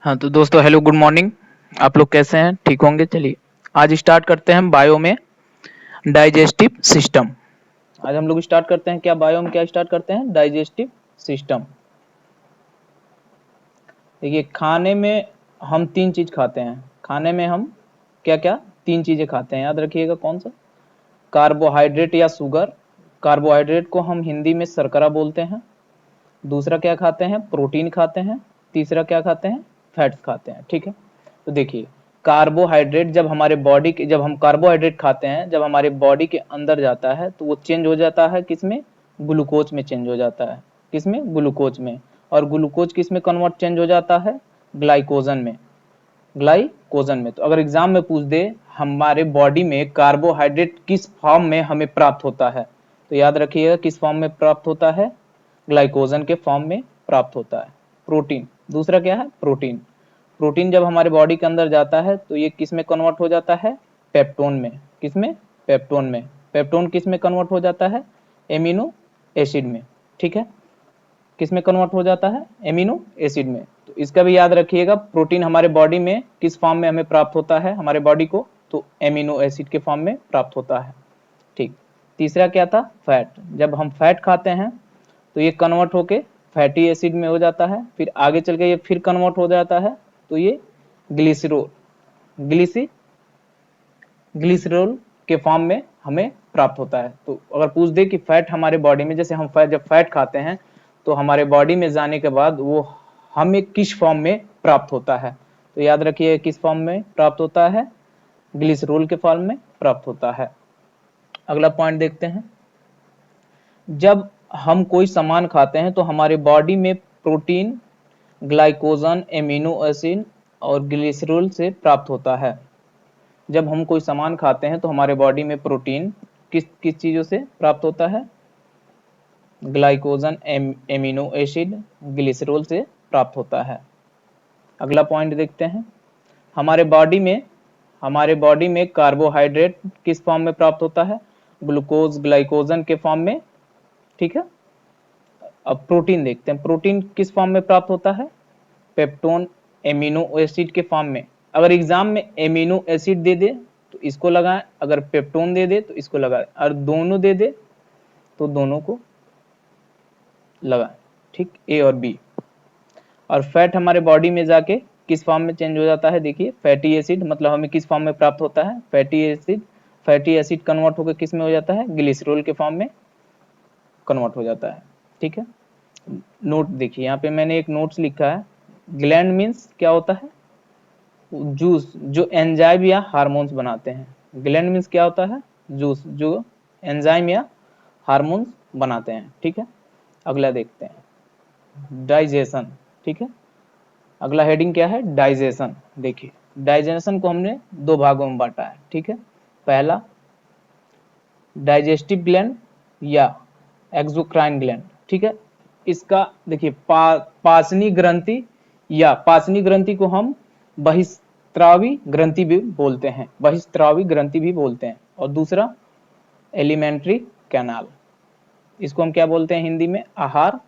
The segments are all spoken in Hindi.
हाँ तो दोस्तों हेलो गुड मॉर्निंग। आप लोग कैसे हैं? ठीक होंगे। चलिए आज स्टार्ट करते हैं बायो में डाइजेस्टिव सिस्टम। आज हम लोग स्टार्ट करते हैं क्या बायो में क्या स्टार्ट करते हैं डाइजेस्टिव सिस्टम। देखिए खाने में हम तीन चीज खाते हैं। खाने में हम क्या क्या तीन चीजें खाते हैं, याद रखिएगा। कौन सा? कार्बोहाइड्रेट या शुगर। कार्बोहाइड्रेट को हम हिंदी में शर्करा बोलते हैं। दूसरा क्या खाते हैं? प्रोटीन खाते हैं। तीसरा क्या खाते हैं? फैट्स खाते हैं। ठीक है, तो देखिए कार्बोहाइड्रेट जब हमारे बॉडी के जब हम कार्बोहाइड्रेट खाते हैं, जब हमारे बॉडी के अंदर जाता है तो वो चेंज हो जाता है किसमें? ग्लूकोज में चेंज हो जाता है। किसमें? ग्लूकोज में। और ग्लूकोज किस में कन्वर्ट चेंज हो जाता है? ग्लाइकोजन में। ग्लाइकोजन में। तो अगर एग्जाम में पूछ दे हमारे बॉडी में कार्बोहाइड्रेट किस फॉर्म में हमें प्राप्त होता है, तो याद रखिएगा किस फॉर्म में प्राप्त होता है? ग्लाइकोजन के फॉर्म में प्राप्त होता है। प्रोटीन, दूसरा क्या है? प्रोटीन। प्रोटीन जब हमारे बॉडी के अंदर जाता है तो ये किस में कन्वर्ट हो जाता है? पेप्टोन में। किस में? पेप्टोन में। पेप्टोन किस में कन्वर्ट हो जाता है? एमिनो एसिड में। ठीक है, किस में कन्वर्ट हो जाता है? एमिनो एसिड में। तो इसका भी याद रखिएगा, प्रोटीन हमारे बॉडी में किस फॉर्म में हमें प्राप्त होता है हमारे बॉडी को? तो एमिनो एसिड के फॉर्म में प्राप्त होता है। ठीक, तीसरा क्या था? फैट। जब हम फैट खाते हैं तो ये कन्वर्ट होके फैटी एसिड में हो जाता है, फिर आगे चल के ये फिर कन्वर्ट हो जाता है तो ये ग्लिसरोल ग्लिसरॉल के फॉर्म में हमें प्राप्त होता है। तो अगर पूछ दे कि फैट हमारे बॉडी में, जैसे हम जब फैट खाते हैं तो हमारे बॉडी में जाने के बाद वो हमें किस फॉर्म में प्राप्त होता है, तो याद रखिए किस फॉर्म में प्राप्त होता है? ग्लिसरॉल के फॉर्म में प्राप्त होता है। अगला पॉइंट देखते हैं, जब हम कोई सामान खाते हैं तो हमारे बॉडी में प्रोटीन, ग्लाइकोजन, एमिनो एसिड और ग्लिसरॉल से प्राप्त होता है। जब हम कोई सामान खाते हैं तो हमारे बॉडी में प्रोटीन किस किस चीजों से प्राप्त होता है? ग्लाइकोजन, एमिनो एसिड, ग्लिसरॉल से प्राप्त होता है। अगला पॉइंट देखते हैं, हमारे बॉडी में कार्बोहाइड्रेट किस फॉर्म में प्राप्त होता है? ग्लूकोज, ग्लाइकोजन के फॉर्म में। ठीक है, अब प्रोटीन देखते हैं, प्रोटीन किस फॉर्म में प्राप्त होता है? पेप्टोन, एमिनो एसिड के फॉर्म में। अगर एग्जाम में एमिनो एसिड दे दे तो इसको लगाएं, अगर पेप्टोन दे दे तो इसको लगाएं, और दोनों दे दे तो दोनों को लगाएं। ठीक, ए और बी। और फैट हमारे बॉडी में जाके किस फॉर्म में चेंज हो जाता है? देखिए फैटी एसिड, मतलब हमें किस फॉर्म में प्राप्त होता है? Fatty acid. Fatty acid convert होकर किस में हो जाता है? ग्लिसरॉल के फॉर्म में कन्वर्ट हो जाता है। ठीक है, नोट देखिए यहाँ पे मैंने एक नोट्स लिखा है, ग्लैंड मीन्स क्या होता है? जूस जो एंजाइम या हार्मोन्स बनाते हैं। ग्लैंड मीन्स क्या होता है? जूस जो एंजाइम या हार्मोन्स बनाते हैं। ठीक है, अगला देखते हैं डाइजेशन। ठीक है, अगला हेडिंग क्या है? डाइजेशन। देखिए डाइजेशन को हमने दो भागों में बांटा है। ठीक है, पहला डाइजेस्टिव ग्लैंड या एक्सोक्राइन ग्लैंड। ठीक है, इसका देखिए पाचनी ग्रंथि या पाचनी ग्रंथि को हम बहिस्त्रावी ग्रंथि भी बोलते हैं, बहिस्त्रावी ग्रंथि भी बोलते हैं। और दूसरा एलिमेंट्री कैनाल, इसको हम क्या बोलते हैं हिंदी में? आहार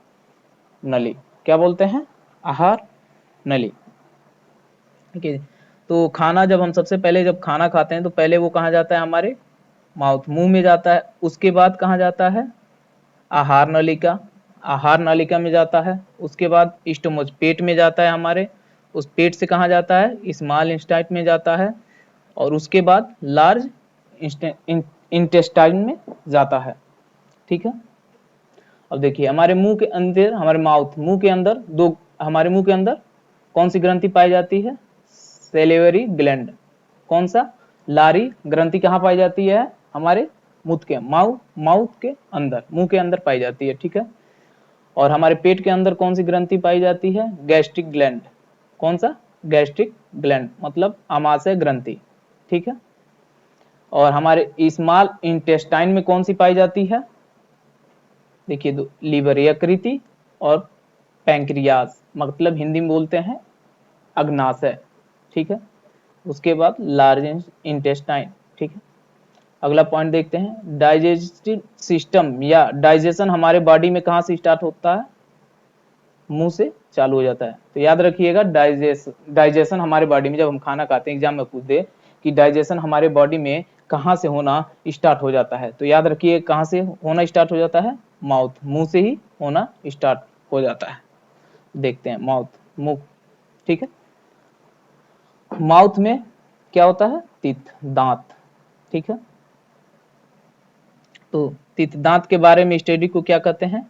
नली। क्या बोलते हैं? आहार नली। ठीक है, तो खाना जब हम सबसे पहले जब खाना खाते हैं तो पहले वो कहाँ जाता है? हमारे माउथ, मुंह में जाता है। उसके बाद कहाँ जाता है? आहार नलिका, आहार नलिका में जाता है। उसके बाद स्टोमच, पेट में जाता है हमारे। उस पेट से कहाँ जाता है? स्मॉल इंटेस्टाइन में जाता है। और उसके बाद लार्ज इंटेस्टाइन में जाता है। ठीक है, अब देखिए हमारे मुंह के अंदर, हमारे माउथ, मुंह के अंदर दो, हमारे मुंह के अंदर कौन सी ग्रंथि पाई जाती है? Salivary gland. कौन सा? लारी ग्रंथि कहाँ पाई जाती है? हमारे मुंह के माउथ के अंदर, मुंह के अंदर पाई जाती है। ठीक है, और हमारे पेट के अंदर कौन सी ग्रंथि पाई जाती है? Gastric gland. कौन सा? गैस्ट्रिक ग्लैंड, मतलब आमाशय ग्रंथि। ठीक है, और हमारे स्मॉल इंटेस्टाइन में कौन सी पाई जाती है? देखिए दो, लीवर यकृति और पैंक्रियाज, मतलब हिंदी में बोलते हैं अग्नाशय। ठीक है, उसके बाद लार्ज इंटेस्टाइन। ठीक है, अगला पॉइंट देखते हैं, डाइजेस्टिव सिस्टम या डाइजेशन हमारे बॉडी में कहाँ से स्टार्ट होता है? मुंह से चालू हो जाता है। तो याद रखिएगा डाइजेशन हमारे बॉडी में, जब हम खाना खाते हैं, एग्जाम में पूछ दे कि डाइजेशन हमारे बॉडी में कहाँ से होना स्टार्ट हो जाता है, तो याद रखिए कहाँ से होना स्टार्ट हो जाता है, माउथ, मुंह से ही होना स्टार्ट हो जाता है। देखते हैं माउथ, मुंह, ठीक है। माउथ में क्या होता है, टीथ, दांत, ठीक है। तो टीथ, दांत के बारे में स्टडी को क्या कहते हैं,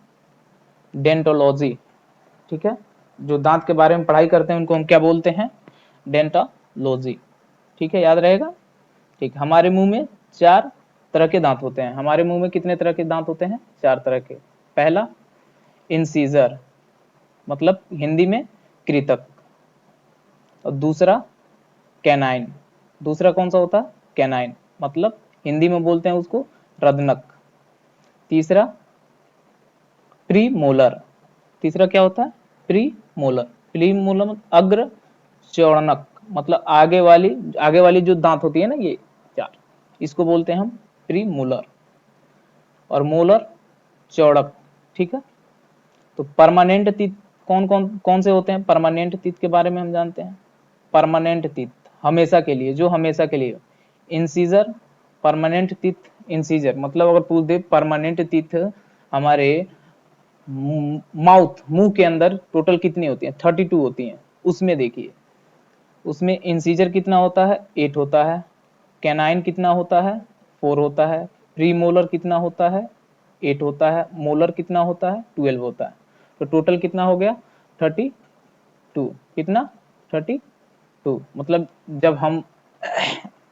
डेंटोलॉजी, ठीक है। जो दांत के बारे में पढ़ाई करते हैं उनको हम क्या बोलते हैं, डेंटोलॉजी, ठीक है, याद रहेगा। ठीक, हमारे मुंह में 4 तरह के दांत होते हैं। हमारे मुंह में कितने तरह के दांत होते हैं, 4 तरह के। पहला इंसीजर, मतलब हिंदी में कृतक, और दूसरा कैनाइन, दूसरा कौन सा होता है, कैनाइन, मतलब हिंदी में बोलते हैं उसको रदनक। तीसरा प्री मोलर, तीसरा क्या होता है, प्री मोलर, प्री मोलर अग्र चौड़नक, मतलब आगे वाली जो दांत होती है ना, ये 4, इसको बोलते हैं हम प्री मोलर, और मोलर चौड़क, ठीक है। तो परमानेंट टीथ कौन से होते हैं, परमानेंट टीथ के बारे में हम जानते हैं। परमानेंट टीथ, हमेशा के लिए, जो हमेशा के लिए। इंसीजर, परमानेंट टीथ इंसीजर, मतलब अगर पूछ दे परमानेंट टीथ हमारे माउथ, मुंह के अंदर टोटल कितनी होती हैं, 32 होती हैं। उसमें देखिए, उसमें इंसीजर कितना होता है, 8 होता है। कैनाइन कितना होता है, 4 होता है। प्री मोलर कितना होता है, 8 होता है। मोलर कितना होता है, 12 होता है। तो टोटल कितना हो गया, 32, कितना, 32। मतलब जब हम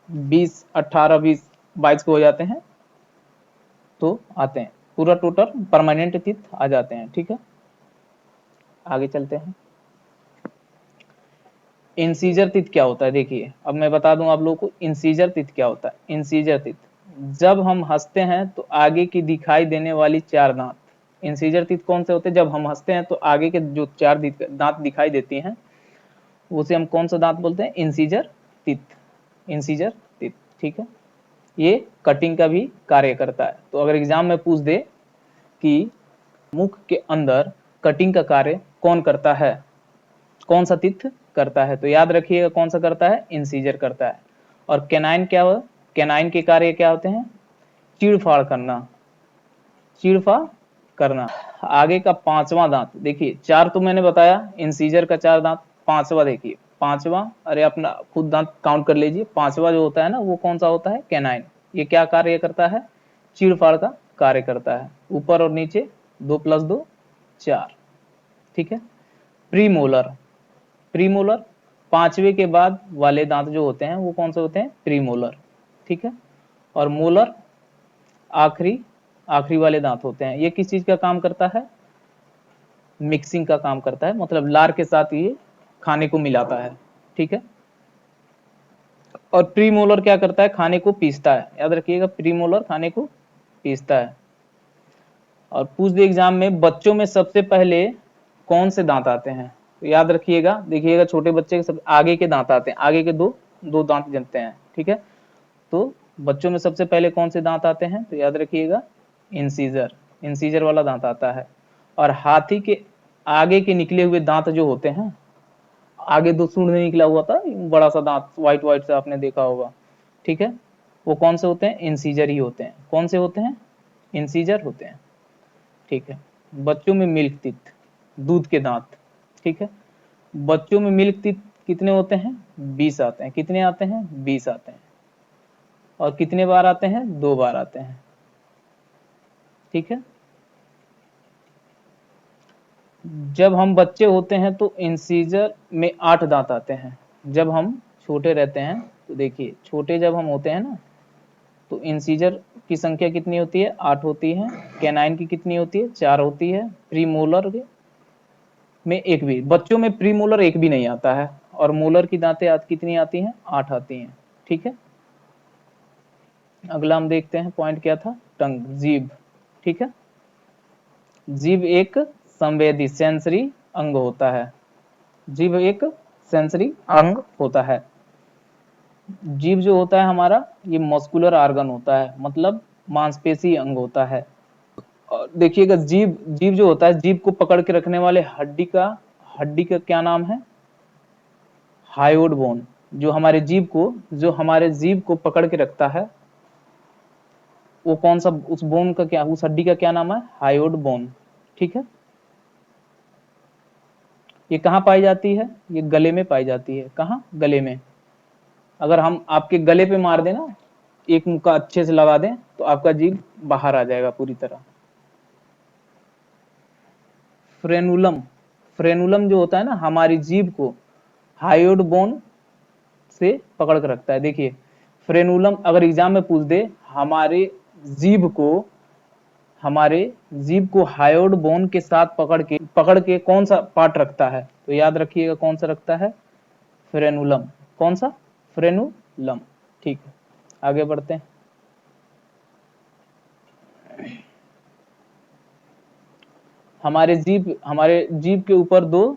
20, 18, 20, 22 को हो जाते हैं तो आते हैं, पूरा टोटल परमानेंट टीथ आ जाते हैं, ठीक है। आगे चलते हैं। इंसीजर टीथ क्या होता है, देखिए अब मैं बता दूं आप लोगों को इंसीजर टीथ क्या होता है। इंसीजर टीथ, जब हम हंसते हैं तो आगे की दिखाई देने वाली 4 दांत, इंसीजर टीथ कौन से होते हैं, जब हम हंसते हैं तो आगे के जो 4 दांत दिखाई देती हैं, उसे हम कौन सा दांत बोलते हैं, इंसीजर टीथ, इंसीजर टीथ, ठीक है। ये कटिंग का भी कार्य करता है। तो अगर एग्जाम में पूछ दे कि मुख के अंदर कटिंग का कार्य कौन करता है, कौन सा टीथ करता है, तो याद रखिएगा कौन सा करता है, इंसीजर करता है। और कैनाइन क्या हो, कैनाइन के कार्य क्या होते हैं, चीड़-फाड़ करना, चीड़-फाड़ करना। आगे का 5वां दांत देखिए, 4 तो मैंने बताया, इंसीजर का 4 दांत, 5वां देखिए, 5वां, अरे अपना खुद दांत काउंट कर लीजिए, 5वां जो होता है ना, वो कौन सा होता है, कैनाइन। ये क्या कार्य करता है, चीड़-फाड़ का कार्य करता है। ऊपर और नीचे 2 + 2 4, ठीक है। प्रीमोलर, प्रीमोलर 5वें के बाद वाले दांत जो होते हैं वो कौन से होते हैं, प्रीमोलर, ठीक है। और मोलर आखिरी वाले दांत होते हैं। ये किस चीज का काम करता है, मिक्सिंग का काम करता है, मतलब लार के साथ ये खाने को मिलाता है, ठीक है। और प्रीमोलर क्या करता है, खाने को पीसता है, याद रखिएगा प्रीमोलर खाने को पीसता है। और पूछ दे एग्जाम में, बच्चों में सबसे पहले कौन से दांत आते हैं, तो याद रखिएगा, देखिएगा छोटे बच्चे के सब आगे के दांत आते हैं, आगे के दो दांत जमते हैं, ठीक है। तो बच्चों में सबसे पहले कौन से दांत आते हैं, तो याद रखिएगा इंसीजर, इंसीजर वाला दांत आता है। और हाथी के आगे के निकले हुए दांत जो होते हैं, आगे 2 सूंड में निकला हुआ था बड़ा सा दांत, व्हाइट व्हाइट से आपने देखा होगा, ठीक है, वो कौन से होते हैं, इंसीजर ही होते हैं। कौन से होते हैं, इंसीजर होते हैं, ठीक है। बच्चों में मिल्क टीथ, दूध के दांत, ठीक है। बच्चों में मिल्क टीथ कितने होते हैं, 20 आते हैं। कितने आते हैं, 20 आते हैं। और कितने बार आते हैं, 2 बार आते हैं, ठीक है। जब हम बच्चे होते हैं तो इंसीजर में 8 दांत आते हैं। जब हम छोटे रहते हैं तो देखिए, छोटे जब हम होते हैं ना, तो इंसीजर की संख्या कितनी होती है, 8 होती है। कैनाइन की कितनी होती है, 4 होती है। प्रीमोलर में 1 भी, बच्चों में प्रीमोलर 1 भी नहीं आता है। और मोलर की दांतें कितनी आती हैं, 8 आती हैं, ठीक है। अगला हम देखते हैं पॉइंट क्या था, टंग, जीभ, ठीक है। जीभ एक संवेदी सेंसरी अंग होता है। जीभ एक सेंसरी अंग होता है। जीभ जो होता है हमारा, ये मस्कुलर आर्गन होता है, मतलब मांसपेशी अंग होता है। और देखिएगा जीभ, जीभ जो होता है, जीभ को पकड़ के रखने वाले हड्डी का क्या नाम है? Hyoid bone. जो हमारे जीभ को पकड़ के रखता है, वो कौन सा, उस बोन का क्या, उस हड्डी का क्या नाम है? Hyoid bone. ठीक है, ये कहाँ पाई जाती है? ये गले में पाई जाती है। कहाँ? गले में। अगर हम आपके गले पे मार दें ना, एक मुक्का अच्छे से लगा दें, तो आपका जीभ बाहर आ जाएगा पूरी तरह। फ्रेनुलम, फ्रेनुलम जो होता है ना, हमारी जीभ को हायोड बोन से पकड़ कर रखता है। देखिए फ्रेनुलम अगर एग्जाम में पूछ दे, जीभ को हमारे जीभ को हायोड बोन के साथ पकड़ के कौन सा पार्ट रखता है, तो याद रखिएगा कौन सा रखता है? फ्रेनुलम। कौन सा? फ्रेनुलम। ठीक है, आगे बढ़ते हैं। हमारे जीभ के ऊपर दो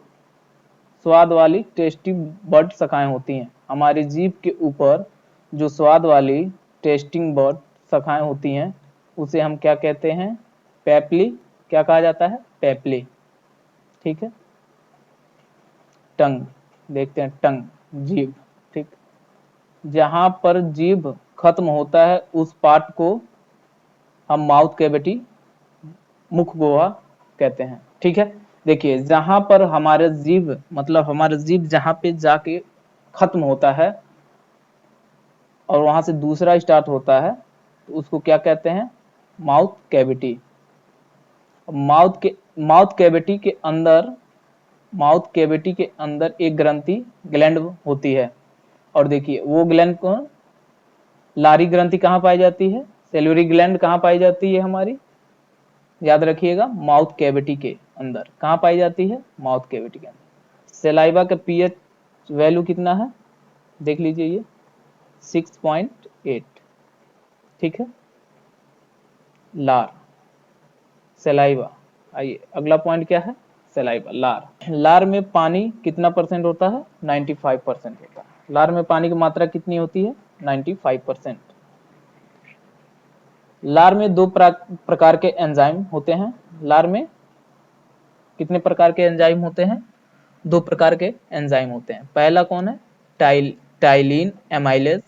स्वाद वाली टेस्टी बड शाखाएं होती हैं। हमारी जीभ के ऊपर जो स्वाद वाली टेस्टिंग बड शाखाएं होती हैं, उसे हम क्या कहते हैं? पैपली। क्या कहा जाता है? पैपली। ठीक है, टंग देखते हैं, टंग, जीभ। ठीक, जहां पर जीभ खत्म होता है उस पार्ट को हम माउथ कैविटी, मुख गुहा कहते हैं। ठीक है, देखिए जहां पर हमारा जीभ, मतलब हमारा जीभ जहां पे जाके खत्म होता है और वहां से दूसरा स्टार्ट होता है, तो उसको क्या कहते हैं? Mouth cavity. माउथ कैविटी के अंदर एक ग्लैंड होती है। और देखिए वो ग्लैंड को, लारी ग्रंथि कहाँ पाई जाती है? सेल्यूरी ग्लैंड कहाँ पाई जाती है हमारी? याद रखिएगा, माउथ कैविटी के अंदर। कहाँ पाई जाती है? माउथ कैविटी के अंदर। सेलाइवा का पीएच वैल्यू कितना है? देख लीजिए, ये 6.8। ठीक है, लार, सेलाइवा। आइए अगला पॉइंट क्या है? सेलाइवा, लार में पानी कितना परसेंट होता है? 95% होता है। लार में पानी की मात्रा कितनी होती है? 95%। लार में दो प्रकार के एंजाइम होते हैं। लार में कितने प्रकार के एंजाइम होते हैं? दो प्रकार के एंजाइम होते हैं। पहला कौन है? टाइलिन एमाइलेज,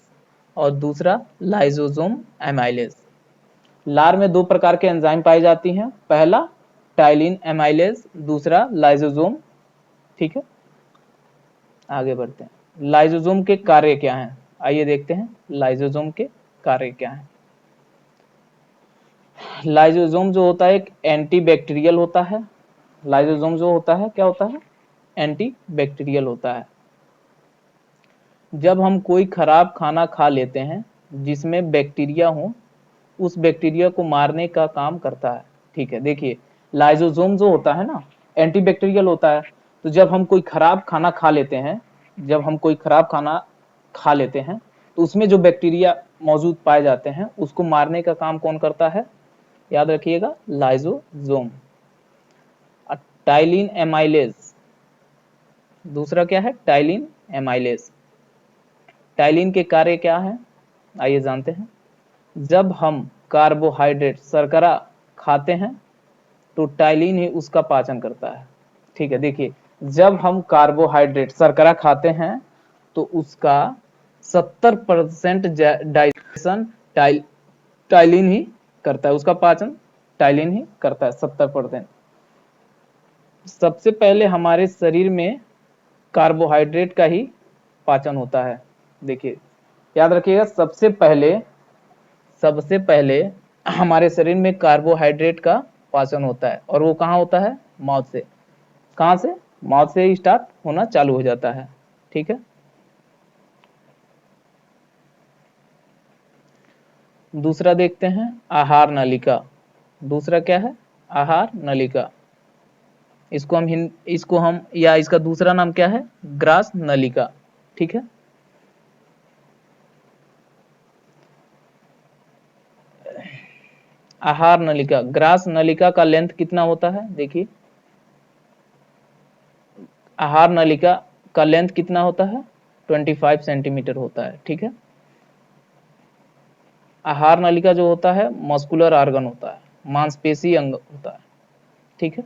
और दूसरा लाइसोसोम एमाइलेज। लार में दो प्रकार के एंजाइम पाई जाती हैं। पहला टाइलिन एमाइलेज, दूसरा लाइसोसोम। ठीक है, आगे बढ़ते हैं। लाइसोसोम के कार्य क्या हैं? आइए देखते हैं लाइसोसोम के कार्य क्या हैं। लाइसोसोम जो होता है एक एंटीबैक्टीरियल होता है। लाइसोसोम जो होता है क्या होता है? एंटीबैक्टीरियल होता है। जब हम कोई खराब खाना खा लेते हैं जिसमें बैक्टीरिया हो, उस बैक्टीरिया को मारने का काम करता है। ठीक है, देखिए लाइसोसोम जो होता है ना, एंटीबैक्टीरियल होता है। तो जब हम कोई खराब खाना खा लेते हैं, तो उसमें जो बैक्टीरिया मौजूद पाए जाते हैं, उसको मारने का काम कौन करता है? याद रखिएगा, लाइसोसोम। टाइलिन एमाइलेज, दूसरा क्या है? Ptyalin amylase. टाइलिन के कार्य क्या है? आइए जानते हैं। जब हम कार्बोहाइड्रेट, शर्करा खाते हैं, तो टाइलिन ही उसका पाचन करता है। ठीक है, देखिए जब हम कार्बोहाइड्रेट, शर्करा खाते हैं, तो उसका 70% डाइजेशन टाइलिन ही करता है। उसका पाचन टाइलिन ही करता है 70%। सबसे पहले हमारे शरीर में कार्बोहाइड्रेट का ही पाचन होता है। देखिए याद रखिएगा, सबसे पहले हमारे शरीर में कार्बोहाइड्रेट का पाचन होता है, और वो कहाँ होता है? माउथ से। कहाँ से? माउथ से ही स्टार्ट होना चालू हो जाता है। ठीक है, दूसरा देखते हैं, आहार नलिका। दूसरा क्या है? आहार नलिका। इसको हम या इसका दूसरा नाम क्या है? ग्रास नलिका। ठीक है, आहार नलिका, ग्रास नलिका का लेंथ कितना होता है? देखिए आहार नलिका का लेंथ कितना होता है? 25 सेंटीमीटर होता है। ठीक है, आहार नलिका जो होता है मस्कुलर ऑर्गन होता है। मांसपेशी अंग होता है, ठीक है।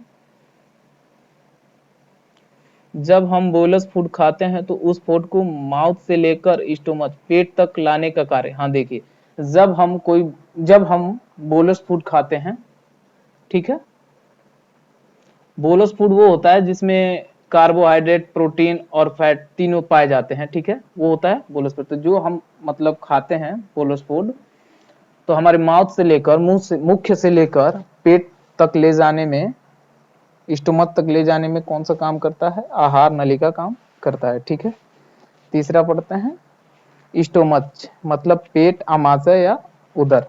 जब हम बोलस फूड खाते हैं तो उस फूड को माउथ से लेकर स्टोमच पेट तक लाने का कार्य, हाँ देखिए, जब हम बोलस फूड खाते हैं, ठीक है, बोलस फूड वो होता है जिसमें कार्बोहाइड्रेट, प्रोटीन और फैट तीनों पाए जाते हैं, ठीक है, वो होता है बोलस फूड। तो जो हम मतलब खाते हैं बोलस फूड, तो हमारे माउथ से लेकर मुख्य से लेकर पेट तक ले जाने में, स्टोमक तक ले जाने में कौन सा काम करता है? आहार नली का काम करता है, ठीक है। तीसरा पढ़ते हैं, स्टोमच मतलब पेट, आमाशय या उदर।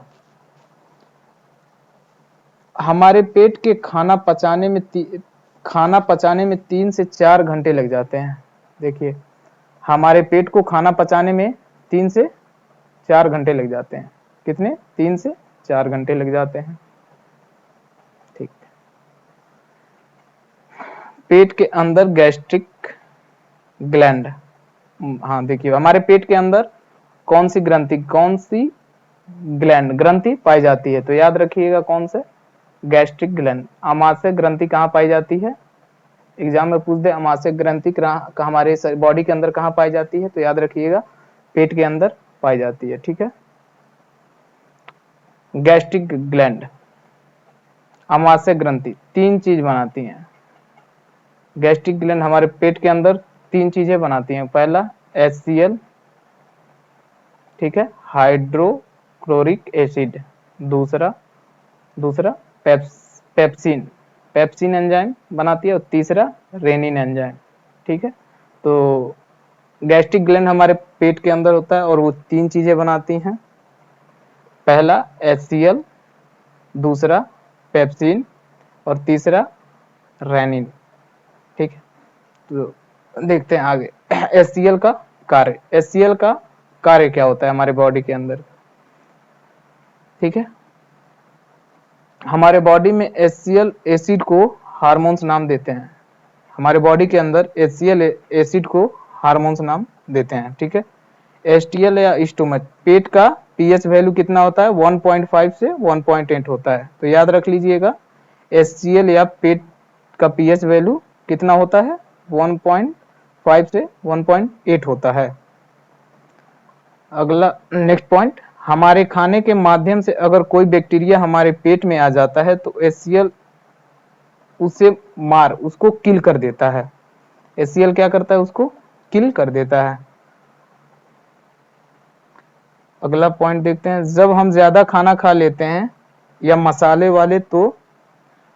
हमारे पेट के खाना पचाने में 3 से 4 घंटे लग जाते हैं। देखिए, हमारे पेट को खाना पचाने में 3 से 4 घंटे लग जाते हैं। कितने? 3 से 4 घंटे लग जाते हैं, ठीक। पेट के अंदर गैस्ट्रिक ग्लैंड, हाँ देखिए, हमारे पेट के अंदर कौन सी ग्रंथि पाई जाती है? तो याद रखिएगा, कौन से? Gastric gland. आमाशय ग्रंथि कहाँ पाई जाती है? एग्जाम में पूछ दे आमाशय ग्रंथि हमारे बॉडी के अंदर कहाँ पाई जाती है? तो याद रखिएगा, पेट के अंदर पाई जाती है, ठीक है। गैस्ट्रिक ग्लैंड, आमाशय ग्रंथि 3 चीज बनाती हैं। गैस्ट्रिक ग्लैंड हमारे पेट के अंदर 3 चीजें बनाती हैं। पहला HCl, ठीक है, हाइड्रोक्लोरिक एसिड। दूसरा पेप्सिन, पेप्सिन एंजाइम बनाती है। और तीसरा रेनिन एंजाइम, ठीक है। तो गैस्ट्रिक ग्लैंड हमारे पेट के अंदर होता है और वो 3 चीजें बनाती हैं। पहला HCl, दूसरा पेप्सिन और तीसरा रेनिन, ठीक है। तो देखते हैं आगे। HCl का कार्य, HCl का कार्य क्या होता है हमारे बॉडी के अंदर, ठीक है। हमारे बॉडी में HCl एसिड को हार्मोन्स नाम देते हैं। हमारे बॉडी के अंदर HCl एसिड को हार्मोन्स नाम देते हैं, ठीक है। HTL या स्टोमच, पेट का पीएच वैल्यू कितना होता है? 1.5 से 1.8 होता है। तो याद रख लीजिएगा, HCl या पेट का पीएच वैल्यू कितना होता है? 1.5 से 1.8 होता है। अगला नेक्स्ट पॉइंट, हमारे खाने के माध्यम से अगर कोई बैक्टीरिया हमारे पेट में आ जाता है तो HCl उसको किल कर देता है। HCl क्या करता है? उसको किल कर देता है। अगला पॉइंट देखते हैं, जब हम ज्यादा खाना खा लेते हैं या मसाले वाले, तो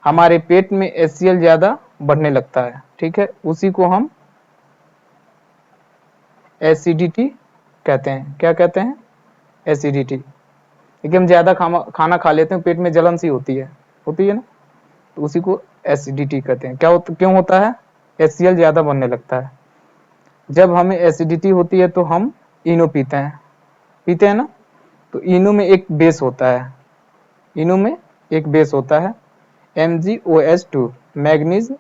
हमारे पेट में HCl ज्यादा बढ़ने लगता है, ठीक है। उसी को हम एसिडिटी कहते हैं। क्या कहते हैं? एसिडिटी। क्योंकि हम ज्यादा खाना खा लेते हैं, पेट में जलन सी होती है ना, तो उसी को एसिडिटी कहते हैं। क्यों होता है? HCl ज्यादा बनने लगता है। जब हमें एसिडिटी होती है तो हम इनो पीते हैं ना, तो इनो में एक बेस होता है, MgOH2, मैग्नीज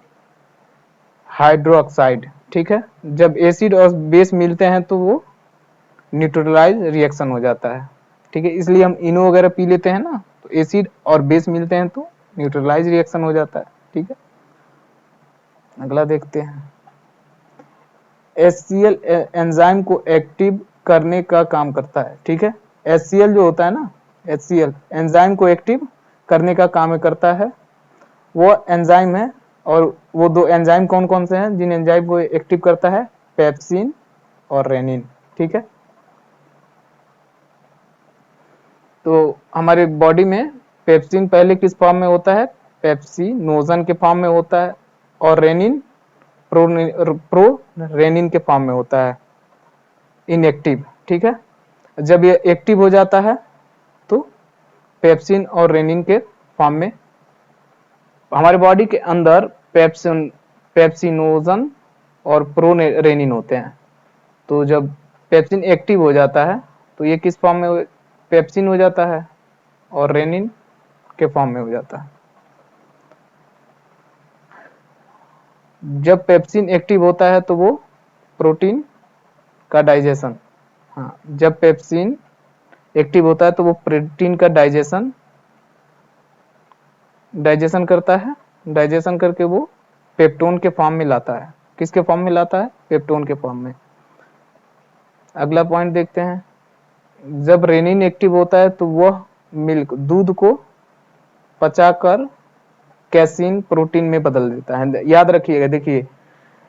हाइड्रोक्साइड, ठीक है। जब एसिड और बेस मिलते हैं तो वो न्यूट्रलाइज रिएक्शन हो जाता है, ठीक है। इसलिए हम इनो वगैरह पी लेते हैं ना, तो एसिड और बेस मिलते हैं तो न्यूट्रलाइज रिएक्शन हो जाता है, ठीक है। अगला देखते हैं, HCl एंजाइम को एक्टिव करने का काम करता है, ठीक है। HCl जो होता है ना, HCl एंजाइम को एक्टिव करने का काम करता है। वो एंजाइम है, और वो 2 एंजाइम कौन कौन से हैं जिन एंजाइम को एक्टिव करता है? पेप्सिन और रेनिन, ठीक है। तो हमारे बॉडी में पेप्सिन पहले किस फॉर्म में होता है? पेप्सिनोजन के फॉर्म में होता है, और रेनिन प्रो रेनिन के फॉर्म में होता है, इनएक्टिव, ठीक है। जब ये एक्टिव हो जाता है तो पेप्सिन और रेनिन के फॉर्म में, हमारे बॉडी के अंदर पेप्सिनोजन और प्रो रेनिन होते हैं। तो जब पेप्सिन एक्टिव हो जाता है तो ये किस फॉर्म में? पेप्सिन हो जाता है और रेनिन के फॉर्म में हो जाता है। जब पेप्सिन एक्टिव होता है तो वो प्रोटीन का डाइजेशन, हाँ, जब पेप्सिन एक्टिव होता है तो वो प्रोटीन का डाइजेशन डाइजेशन करता है, डाइजेशन करके वो पेप्टोन के फॉर्म में लाता है। किसके फॉर्म में लाता है? पेप्टोन के फॉर्म में। अगला पॉइंट देखते हैं, जब रेनिन एक्टिव होता है तो वह मिल्क दूध को पचाकर कैसीन प्रोटीन में बदल देता है। याद रखिएगा, देखिए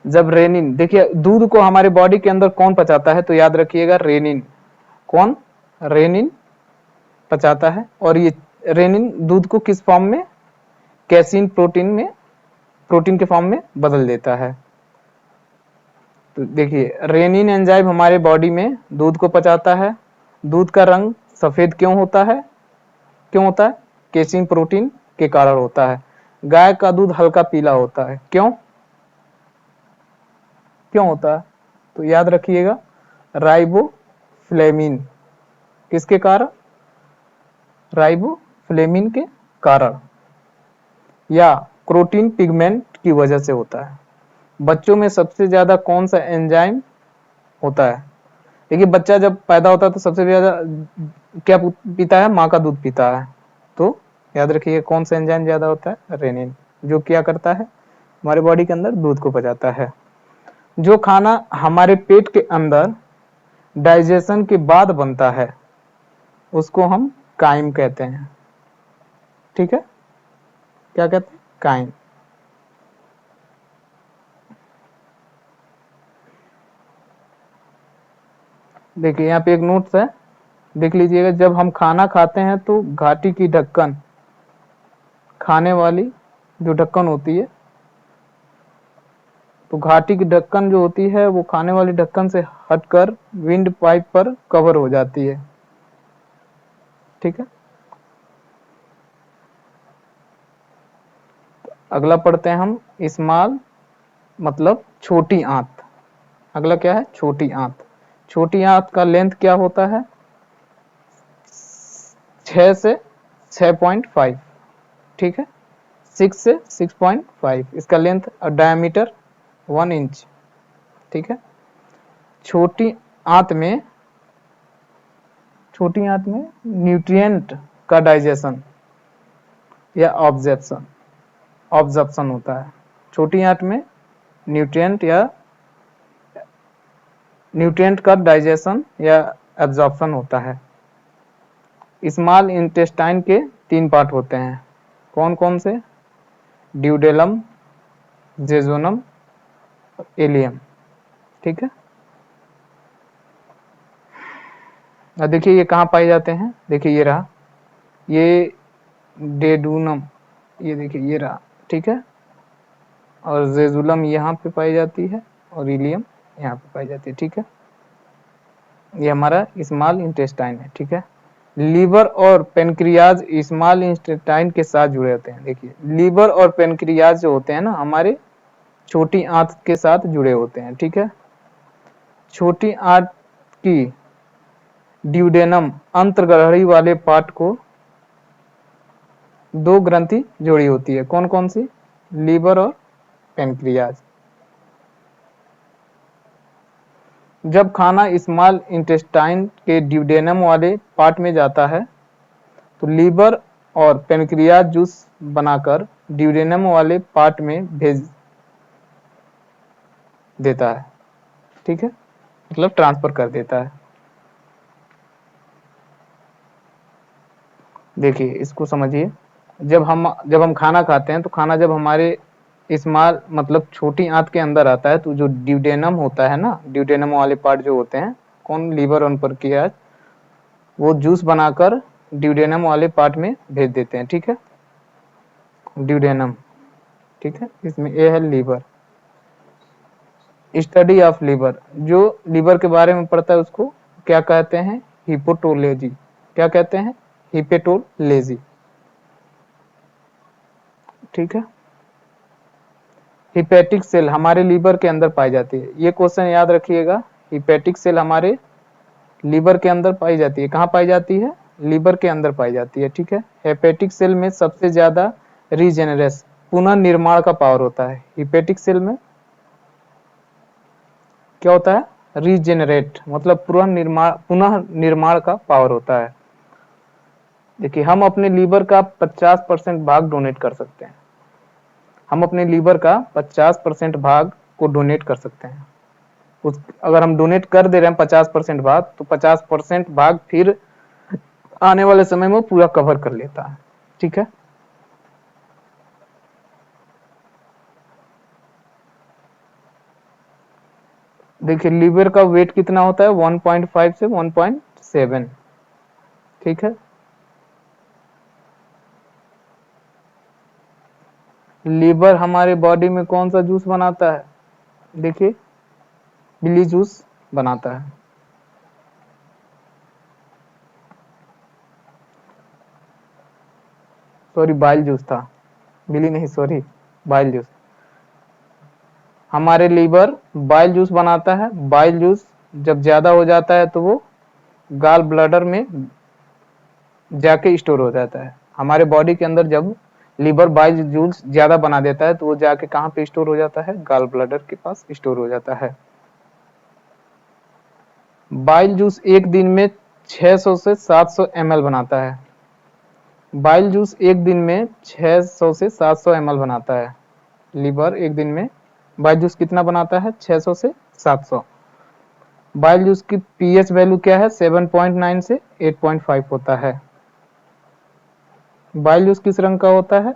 जब रेनिन, देखिए दूध को हमारे बॉडी के अंदर कौन पचाता है? तो याद रखिएगा रेनिन। कौन? रेनिन पचाता है। और ये रेनिन दूध को किस फॉर्म में? कैसीन प्रोटीन में, प्रोटीन के फॉर्म में बदल देता है। तो देखिए रेनिन एंजाइम हमारे बॉडी में दूध को पचाता है। दूध का रंग सफेद क्यों होता है? क्यों होता है? कैसीन प्रोटीन के कारण होता है। गाय का दूध हल्का पीला होता है, क्यों? क्यों होता है? तो याद रखिएगा राइबोफ्लेविन। किसके कारण? राइबोफ्लेविन के कारण, या प्रोटीन पिगमेंट की वजह से होता है। बच्चों में सबसे ज्यादा कौन सा एंजाइम होता है? देखिए बच्चा जब पैदा होता है तो सबसे ज्यादा क्या पीता है? माँ का दूध पीता है। तो याद रखिए कौन सा एंजाइम ज्यादा होता है? रेनिन, जो क्या करता है? हमारे बॉडी के अंदर दूध को पचाता है। जो खाना हमारे पेट के अंदर डाइजेशन के बाद बनता है उसको हम काइम कहते हैं। ठीक है, क्या कहते हैं? काइम। देखिए यहाँ पे एक नोट्स है, देख लीजिएगा। जब हम खाना खाते हैं तो घाटी की ढक्कन, खाने वाली जो ढक्कन होती है, तो घाटी की ढक्कन जो होती है वो खाने वाली ढक्कन से हटकर विंड पाइप पर कवर हो जाती है। ठीक है, अगला पढ़ते हैं हम, स्मॉल मतलब छोटी आंत। अगला क्या है? छोटी आंत। छोटी आंत का लेंथ क्या होता है? 6 से 6.5। ठीक है, 6 से 6.5 इसका लेंथ, और डायमीटर 1 इंच। ठीक है, छोटी आंत में, छोटी आंत में न्यूट्रिएंट का डाइजेशन या ऑब्जर्प्शन होता है। छोटी आंत में न्यूट्रिएंट या न्यूट्रिएंट का डाइजेशन या एब्जॉर्प्शन होता है। स्मॉल इंटेस्टाइन के 3 पार्ट होते हैं। कौन कौन से? Duodenum, jejunum, ileum. ठीक है, अब देखिए ये कहाँ पाए जाते हैं? देखिए ये रहा, ये डेडूनम, ये देखिए ये रहा। ठीक है, और जेजुलम यहाँ पे पाई जाती है, और इलियम यहाँ पे पाई जाती है। ठीक है, ये हमारा स्मॉल इंटेस्टाइन है। ठीक है, लीवर और पेनक्रियाज स्मॉल इंटेस्टाइन के साथ जुड़े होते हैं। देखिए लीवर और पेनक्रियाज जो होते हैं ना, हमारे छोटी आंत के साथ जुड़े होते हैं। ठीक है, छोटी आंत की ड्यूडेनम अंतर्ग्रहणी वाले पार्ट को 2 ग्रंथि जोड़ी होती है। कौन कौन सी? लीवर और पेनक्रियाज। जब खाना स्मॉल इंटेस्टाइन के ड्यूडेनम वाले पार्ट में जाता है तो लीवर और पेनक्रियाज जूस बनाकर ड्यूडेनम वाले पार्ट में भेज देता है। ठीक है, मतलब ट्रांसफर कर देता है। देखिए इसको समझिए, जब हम खाना खाते हैं तो खाना जब हमारे स्मॉल मतलब छोटी आंत के अंदर आता है तो जो ड्यूडेनम होता है ना, ड्यूडेनम वाले पार्ट जो होते हैं, कौन? लीवर और पेनक्रियाज, वो जूस बनाकर ड्यूडेनम वाले पार्ट में भेज देते हैं। ठीक है, ड्यूडेनम। ठीक है, इसमें ए है लीवर। स्टडी ऑफ लीवर, जो लीवर के बारे में पढ़ता है उसको क्या कहते हैं? हिपोटोलॉजी। क्या कहते हैं? हिपेटोलॉजी। ठीक है, हिपैटिक सेल हमारे लीवर के अंदर पाई जाती है। ये क्वेश्चन याद रखिएगा, हिपैटिक सेल हमारे लीवर के अंदर पाई जाती है। कहाँ पाई जाती है? लीवर के अंदर पाई जाती है। ठीक है, हेपेटिक सेल में सबसे ज्यादा रीजेनरेस, पुनर्निर्माण का पावर होता है। हिपैटिक सेल में क्या होता है? रीजेनरेट मतलब पुनः निर्माण का पावर होता है। देखिए हम अपने लीवर का 50% भाग डोनेट कर सकते हैं। हम अपने लीवर का 50% भाग को डोनेट कर सकते हैं। उस अगर हम डोनेट कर दे रहे हैं 50% भाग, तो 50% भाग फिर आने वाले समय में पूरा कवर कर लेता है। ठीक है, देखिए लीवर का वेट कितना होता है, 1.5 से 1.7। ठीक है, लीवर हमारे बॉडी में कौन सा जूस बनाता है, देखिए बिली जूस बनाता है। सॉरी बाइल जूस था, बिली नहीं, सॉरी बाइल जूस। हमारे लीवर बाइल जूस बनाता है। बाइल जूस जब ज्यादा हो जाता है तो वो गाल ब्लडर में जाके स्टोर हो जाता है। हमारे बॉडी के अंदर जब लीवर बाइल जूस ज्यादा बना देता है तो वो जाके कहाँ पे स्टोर हो जाता है, गाल ब्लडर के पास स्टोर हो जाता है। बाइल जूस एक दिन में 600 से 700 ml बनाता है। बाइल जूस एक दिन में 600 से 700 ml बनाता है। लीवर एक दिन में बाइल जूस कितना बनाता है, 600 से 700। बाइल जूस की पीएच वैल्यू क्या है, 7.9 से 8.5 होता है। बाइल जूस किस रंग का होता है,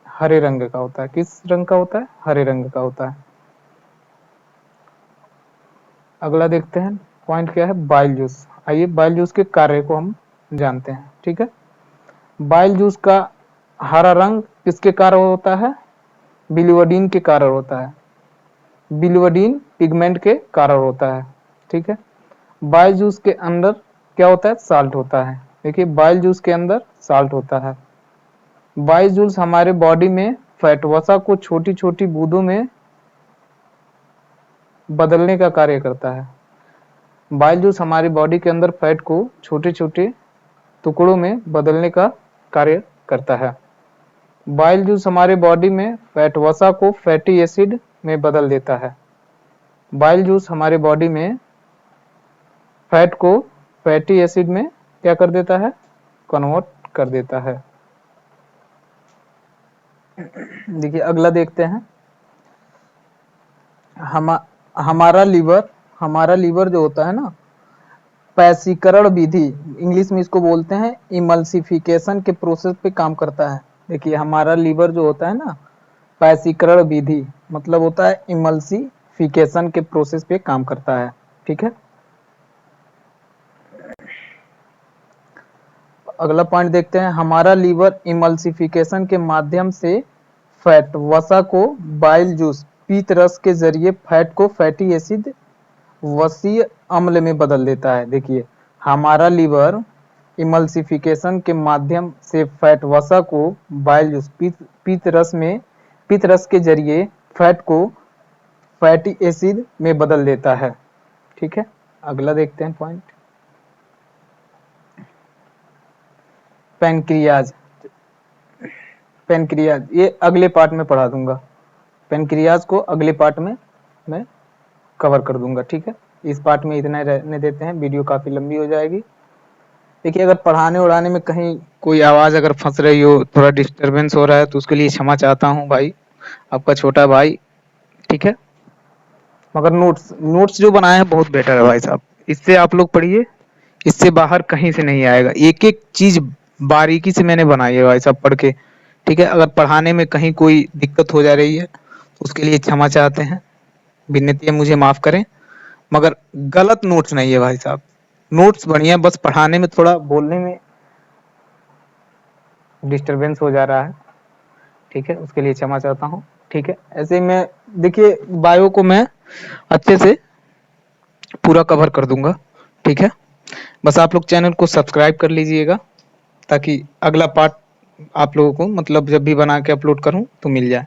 हरे रंग का होता है। किस रंग का होता है, हरे रंग का होता है। अगला देखते हैं पॉइंट क्या है, बाइल जूस। आइए बाइल जूस के कार्य को हम जानते हैं। ठीक है, बाइल जूस का हरा रंग किसके कारण होता है, बिलिवर्डिन के कारण होता है। बिलिवर्डिन पिगमेंट के कारण होता है। ठीक है, बाइल जूस के अंदर क्या होता है, साल्ट होता है। देखिए बाइल जूस के अंदर साल्ट होता है। बाइल जूस हमारे बॉडी में फैट वसा को छोटी छोटी बूंदों में बदलने का कार्य करता है। बाइल जूस हमारी बॉडी के अंदर फैट को छोटे छोटे टुकड़ों में बदलने का कार्य करता है। बाइल जूस हमारे बॉडी में फैट वसा को फैटी एसिड में बदल देता है। बाइल जूस हमारे बॉडी में फैट को फैटी एसिड में क्या कर देता है, कन्वर्ट कर देता है। देखिए अगला देखते हैं, हम हमारा लीवर जो होता है ना, पैसीकरण विधि, इंग्लिश में इसको बोलते हैं इमल्सिफिकेशन के प्रोसेस पे काम करता है। देखिए हमारा लीवर जो होता है ना, पैसीकरण विधि मतलब होता है इमल्सिफिकेशन के प्रोसेस पे काम करता है। ठीक है, अगला पॉइंट देखते हैं, हमारा लीवर इमल्सिफिकेशन के माध्यम से फैट वसा को बाइल जूस पीत रस के जरिए फैट को फैटी एसिड वसीय अम्ल में बदल देता है। देखिए हमारा लीवर इमल्सिफिकेशन के माध्यम से फैट वसा को बाइल जूस पीत रस के जरिए फैट को फैटी एसिड में बदल देता है। ठीक है, अगला देखते हैं पॉइंट, पेनक्रियाज। पेनक्रियाज ये अगले पार्ट में पढ़ा दूंगा। पेनक्रियाज को अगले पार्ट में मैं कवर कर दूंगा। ठीक है, इस पार्ट में इतना ही रहने देते हैं, वीडियो काफी लंबी हो जाएगी। देखिए अगर पढ़ाने उड़ाने में कहीं कोई आवाज अगर फंस रही हो, थोड़ा डिस्टरबेंस हो रहा है, तो उसके लिए क्षमा चाहता हूँ भाई, आपका छोटा भाई। ठीक है, मगर नोट्स नोट्स जो बनाए हैं बहुत बेटर है भाई साहब, इससे आप लोग पढ़िए, इससे बाहर कहीं से नहीं आएगा। एक एक चीज बारीकी से मैंने बनाई है भाई साहब, पढ़ के। ठीक है, अगर पढ़ाने में कहीं कोई दिक्कत हो जा रही है उसके लिए क्षमा चाहते हैं, विनती है मुझे माफ करें, मगर गलत नोट्स नहीं है भाई साहब। नोट्स बढ़िया, बस पढ़ाने में थोड़ा बोलने में डिस्टरबेंस हो जा रहा है। ठीक है, उसके लिए क्षमा चाहता हूँ। ठीक है, ऐसे ही मैं देखिए बायो को मैं अच्छे से पूरा कवर कर दूंगा। ठीक है, बस आप लोग चैनल को सब्सक्राइब कर लीजिएगा ताकि अगला पार्ट आप लोगों को मतलब जब भी बना के अपलोड करूं तो मिल जाए।